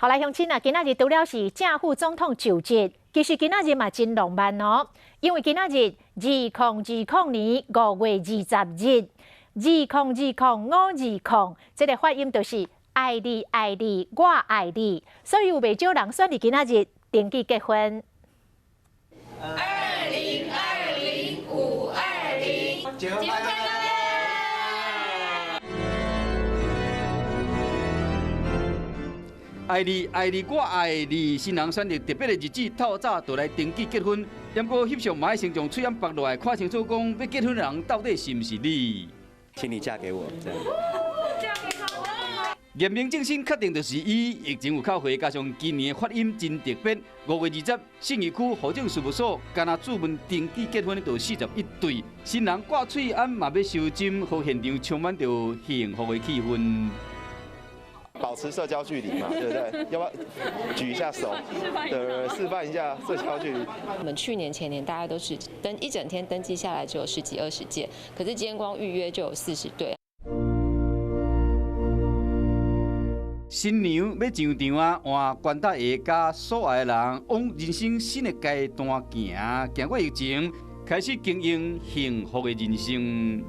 好来，乡亲啊，今仔日除了是正副总统就职，其实今仔日嘛真浪漫哦，因为今仔日2020年5月20日，2020，这个发音就是爱你爱你我爱你，所以有袂少人选伫今仔日登记结婚。2020-520，结婚快乐！爱你爱你我爱你，新人选择特别的日子，透早就来登记结婚。不过翕相嘛，先将嘴眼拔落来，看清楚讲要结婚的人到底是毋是你。请你嫁给我，这样。嫁给他了。验明正身，确定就是伊。疫情有靠回，加上今年的发音真特别。5月20日，信义区户政事务所干那注文登记结婚的就41对，新人挂嘴安嘛要收针，和现场充满着幸福的气氛。保持社交距离嘛，对不对？要不要举一下手？对，示范一下社交距离。我们去年、前年大概都是一整天登记下来只有10几20件，可是今天光预约就有40对。新娘要上场啊，换关大爷甲所爱的人往人生新的阶段行，经过疫情，开始经营幸福的人生。